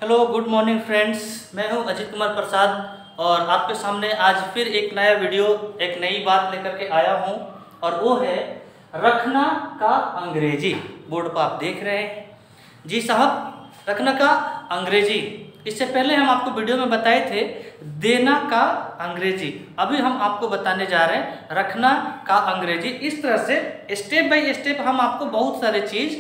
Hello good morning friends, मैं हूं अजीत कुमार प्रसाद और आपके सामने आज फिर एक नया वीडियो एक नई बात लेकर के आया हूं और वो है रखना का अंग्रेजी। बोर्ड पर आप देख रहे हैं जी साहब, रखना का अंग्रेजी। इससे पहले हम आपको वीडियो में बताए थे देना का अंग्रेजी। अभी हम आपको बताने जा रहे हैं रखना का अंग्रेजी। इस तरह से स्टेप बाय स्टेप हम आपको बहुत सारे चीज़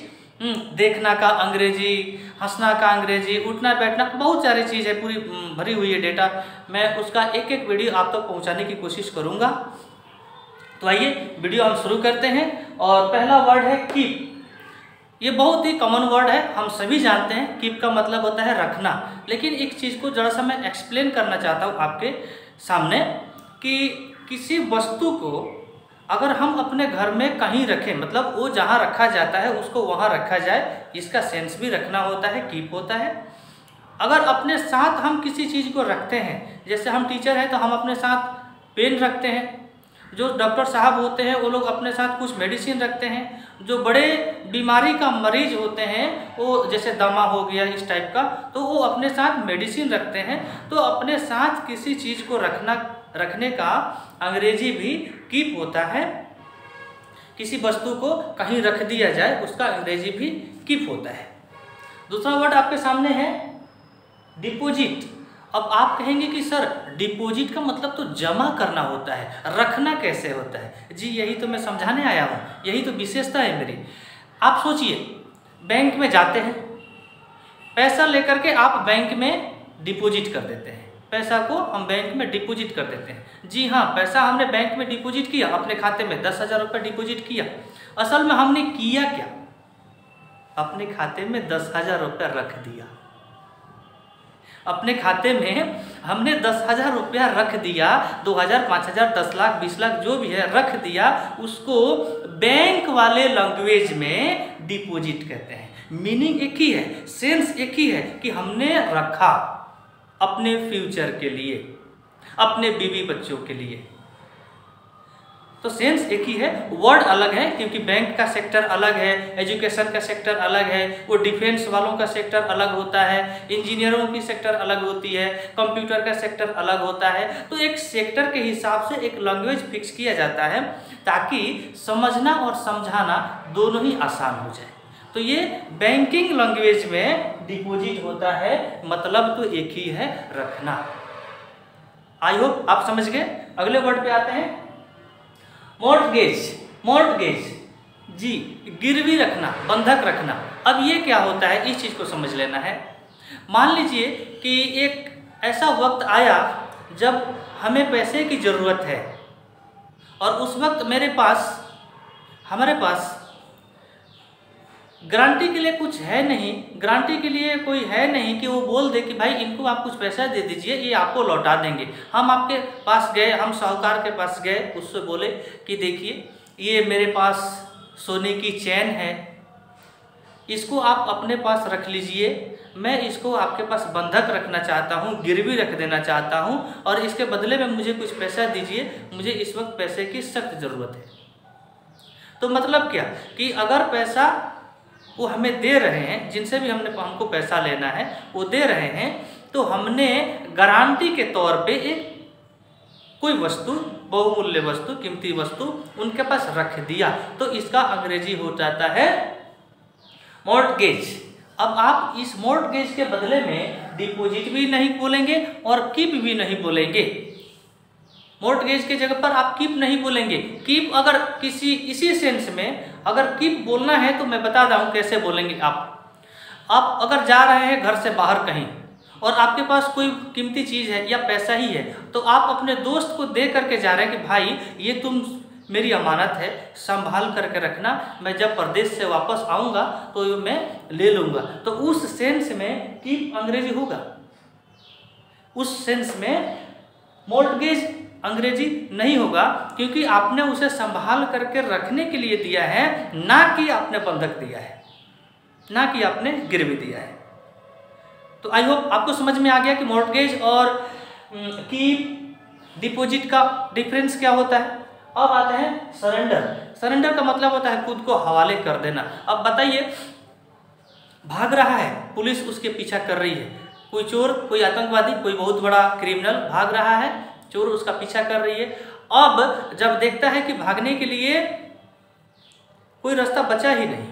देखना का अंग्रेजी, हंसना का अंग्रेजी, उठना बैठना, बहुत सारी चीज़ है, पूरी भरी हुई है डेटा। मैं उसका एक एक वीडियो आप तक पहुंचाने की कोशिश करूंगा। तो आइए वीडियो हम शुरू करते हैं। और पहला वर्ड है कीप। ये बहुत ही कॉमन वर्ड है, हम सभी जानते हैं। कीप का मतलब होता है रखना। लेकिन एक चीज़ को जरा सा मैं एक्सप्लेन करना चाहता हूँ आपके सामने कि किसी वस्तु को अगर हम अपने घर में कहीं रखें, मतलब वो जहाँ रखा जाता है उसको वहाँ रखा जाए, इसका सेंस भी रखना होता है, कीप होता है। अगर अपने साथ हम किसी चीज़ को रखते हैं, जैसे हम टीचर हैं तो हम अपने साथ पेन रखते हैं, जो डॉक्टर साहब होते हैं वो लोग अपने साथ कुछ मेडिसिन रखते हैं, जो बड़े बीमारी का मरीज होते हैं वो जैसे दमा हो गया इस टाइप का, तो वो अपने साथ मेडिसिन रखते हैं। तो अपने साथ किसी चीज़ को रखने का अंग्रेजी भी कीप होता है। किसी वस्तु को कहीं रख दिया जाए उसका अंग्रेजी भी कीप होता है। दूसरा वर्ड आपके सामने है डिपॉजिट। अब आप कहेंगे कि सर डिपॉजिट का मतलब तो जमा करना होता है, रखना कैसे होता है? जी यही तो मैं समझाने आया हूँ, यही तो विशेषता है मेरी। आप सोचिए, बैंक में जाते हैं, पैसा लेकर के आप बैंक में डिपॉजिट कर देते हैं। पैसा को हम बैंक में डिपॉजिट कर देते हैं। जी हाँ, पैसा हमने बैंक में डिपॉजिट किया, अपने खाते में 10,000 रुपये डिपॉजिट किया। असल में हमने किया क्या? अपने खाते में 10,000 रुपया रख दिया। अपने खाते में हमने 10,000 रुपया रख दिया, 2,000, 5,000, 10 लाख, 20 लाख जो भी है रख दिया। उसको बैंक वाले लैंग्वेज में डिपॉजिट कहते हैं। मीनिंग एक ही है, सेंस एक ही है कि हमने रखा अपने फ्यूचर के लिए, अपने बीवी बच्चों के लिए। तो सेंस एक ही है, वर्ड अलग है क्योंकि बैंक का सेक्टर अलग है, एजुकेशन का सेक्टर अलग है, वो डिफेंस वालों का सेक्टर अलग होता है, इंजीनियरों की सेक्टर अलग होती है, कंप्यूटर का सेक्टर अलग होता है। तो एक सेक्टर के हिसाब से एक लैंग्वेज फिक्स किया जाता है ताकि समझना और समझाना दोनों ही आसान हो जाए। तो ये बैंकिंग लैंग्वेज में डिपॉजिट होता है, मतलब तो एक ही है, रखना। आई होप आप समझ गए। अगले वर्ड पे आते हैं मॉर्टगेज। मॉर्टगेज जी, गिरवी रखना, बंधक रखना। अब ये क्या होता है, इस चीज़ को समझ लेना है। मान लीजिए कि एक ऐसा वक्त आया जब हमें पैसे की ज़रूरत है और उस वक्त हमारे पास गारंटी के लिए कुछ है नहीं, गारंटी के लिए कोई है नहीं कि वो बोल दे कि भाई इनको आप कुछ पैसा दे दीजिए, ये आपको लौटा देंगे। हम आपके पास गए, हम साहूकार के पास गए, उससे बोले कि देखिए ये मेरे पास सोने की चैन है, इसको आप अपने पास रख लीजिए, मैं इसको आपके पास बंधक रखना चाहता हूँ, गिरवी रख देना चाहता हूँ और इसके बदले में मुझे कुछ पैसा दीजिए, मुझे इस वक्त पैसे की सख्त ज़रूरत है। तो मतलब क्या कि अगर पैसा वो हमें दे रहे हैं, जिनसे भी हमको पैसा लेना है वो दे रहे हैं, तो हमने गारंटी के तौर पे एक कोई वस्तु, बहुमूल्य वस्तु, कीमती वस्तु उनके पास रख दिया। तो इसका अंग्रेजी हो जाता है मॉर्टगेज। अब आप इस मॉर्टगेज के बदले में डिपॉजिट भी नहीं बोलेंगे और कीप भी नहीं बोलेंगे। मॉर्टगेज के जगह पर आप कीप नहीं बोलेंगे। कीप अगर इसी सेंस में अगर कीप बोलना है तो मैं बता रहा हूँ कैसे बोलेंगे। आप अगर जा रहे हैं घर से बाहर कहीं और आपके पास कोई कीमती चीज़ है या पैसा ही है, तो आप अपने दोस्त को दे करके जा रहे हैं कि भाई ये तुम मेरी अमानत है, संभाल करके रखना, मैं जब प्रदेश से वापस आऊँगा तो मैं ले लूँगा। तो उस सेंस में कीप अंग्रेजी होगा, उस सेंस में मॉर्टगेज अंग्रेजी नहीं होगा, क्योंकि आपने उसे संभाल करके रखने के लिए दिया है, ना कि आपने बंधक दिया है, ना कि आपने गिरवी दिया है। तो आई होप आपको समझ में आ गया कि मॉर्टगेज और कीप, डिपॉजिट का डिफरेंस क्या होता है। अब आते हैं सरेंडर। सरेंडर का मतलब होता है खुद को हवाले कर देना। अब बताइए, भाग रहा है, पुलिस उसके पीछा कर रही है, कोई चोर, कोई आतंकवादी, कोई बहुत बड़ा क्रिमिनल भाग रहा है, चोर उसका पीछा कर रही है। अब जब देखता है कि भागने के लिए कोई रास्ता बचा ही नहीं,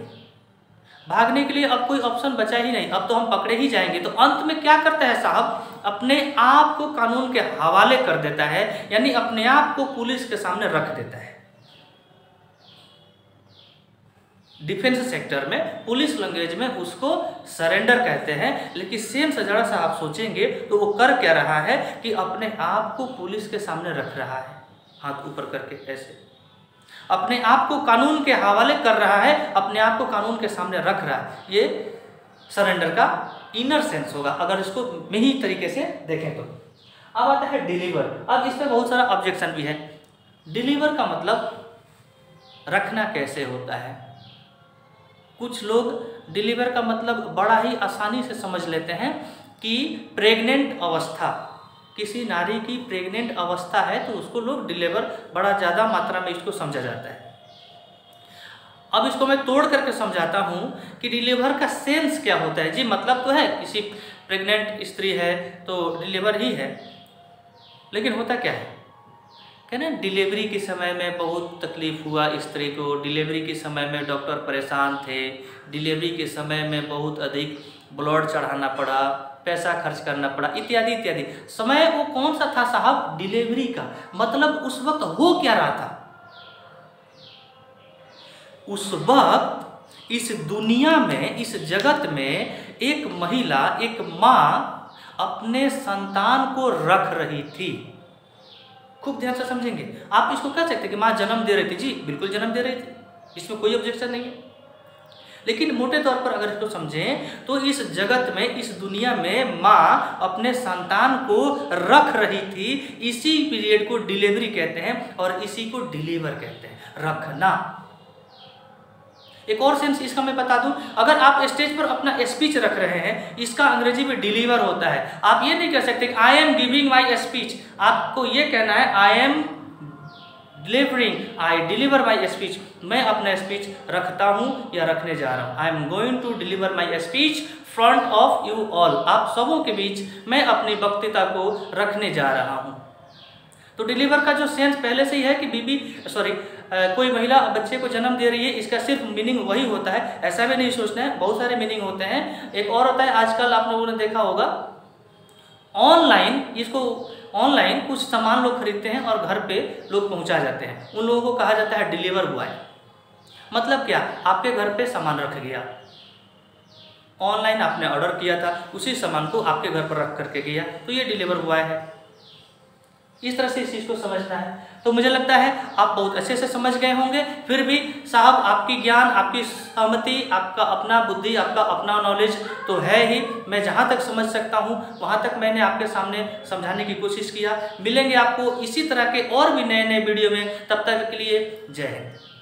भागने के लिए अब कोई ऑप्शन बचा ही नहीं, अब तो हम पकड़े ही जाएंगे, तो अंत में क्या करता है साहब, अपने आप को कानून के हवाले कर देता है, यानी अपने आप को पुलिस के सामने रख देता है। डिफेंस सेक्टर में, पुलिस लैंग्वेज में उसको सरेंडर कहते हैं। लेकिन सेम से जरा सा आप सोचेंगे तो वो कर क्या रहा है कि अपने आप को पुलिस के सामने रख रहा है, हाथ ऊपर करके ऐसे अपने आप को कानून के हवाले कर रहा है, अपने आप को कानून के सामने रख रहा है। ये सरेंडर का इनर सेंस होगा अगर इसको यही तरीके से देखें तो। अब आता है डिलीवर। अब इसमें बहुत सारा ऑब्जेक्शन भी है। डिलीवर का मतलब रखना कैसे होता है। कुछ लोग डिलीवर का मतलब बड़ा ही आसानी से समझ लेते हैं कि प्रेग्नेंट अवस्था, किसी नारी की प्रेग्नेंट अवस्था है तो उसको लोग डिलीवर, बड़ा ज़्यादा मात्रा में इसको समझा जाता है। अब इसको मैं तोड़ करके समझाता हूँ कि डिलीवर का सेंस क्या होता है। जी मतलब तो है किसी प्रेग्नेंट स्त्री है तो डिलीवर ही है, लेकिन होता क्या है कहना, डिलीवरी के समय में बहुत तकलीफ हुआ स्त्री को, डिलीवरी के समय में डॉक्टर परेशान थे, डिलीवरी के समय में बहुत अधिक ब्लड चढ़ाना पड़ा, पैसा खर्च करना पड़ा, इत्यादि इत्यादि। समय वो कौन सा था साहब, डिलीवरी का। मतलब उस वक्त हो क्या रहा था, उस वक्त इस दुनिया में, इस जगत में एक महिला, एक माँ अपने संतान को रख रही थी। खूब ध्यान से समझेंगे। आप इसको कह सकते हैं कि माँ जन्म दे रही थी। जी बिल्कुल जन्म दे रही थी, इसमें कोई ऑब्जेक्शन नहीं है। लेकिन मोटे तौर पर अगर इसको समझें तो इस जगत में, इस दुनिया में माँ अपने संतान को रख रही थी। इसी पीरियड को डिलीवरी कहते हैं और इसी को डिलीवर कहते हैं, रखना। एक और सेंस इसका मैं बता दूं, अगर आप स्टेज पर अपना स्पीच रख रहे हैं, इसका अंग्रेजी में डिलीवर होता है। आप ये नहीं कह सकते I am giving my speech, आपको ये कहना है I am delivering, I deliver my speech. मैं अपना स्पीच रखता हूं या रखने जा रहा हूं। I am going to deliver my speech front of you all, आप सबों के बीच मैं अपनी वक्तृता को रखने जा रहा हूं। तो डिलीवर का जो सेंस पहले से ही है कि कोई महिला बच्चे को जन्म दे रही है, इसका सिर्फ मीनिंग वही होता है, ऐसा भी नहीं सोचना है, बहुत सारे मीनिंग होते हैं। एक और होता है, आजकल आप लोगों ने देखा होगा ऑनलाइन कुछ सामान लोग खरीदते हैं और घर पे लोग पहुंचा जाते हैं, उन लोगों को कहा जाता है डिलीवर बॉय। मतलब क्या, आपके घर पे सामान रख गया, ऑनलाइन आपने ऑर्डर किया था, उसी सामान को आपके घर पर रख करके गया, तो ये डिलीवर बॉय है। इस तरह से इस चीज़ को समझना है। तो मुझे लगता है आप बहुत अच्छे से समझ गए होंगे। फिर भी साहब आपकी ज्ञान, आपकी सहमति, आपका अपना बुद्धि, आपका अपना नॉलेज तो है ही। मैं जहाँ तक समझ सकता हूँ वहाँ तक मैंने आपके सामने समझाने की कोशिश किया। मिलेंगे आपको इसी तरह के और भी नए नए वीडियो में, तब तक के लिए जय हिंद।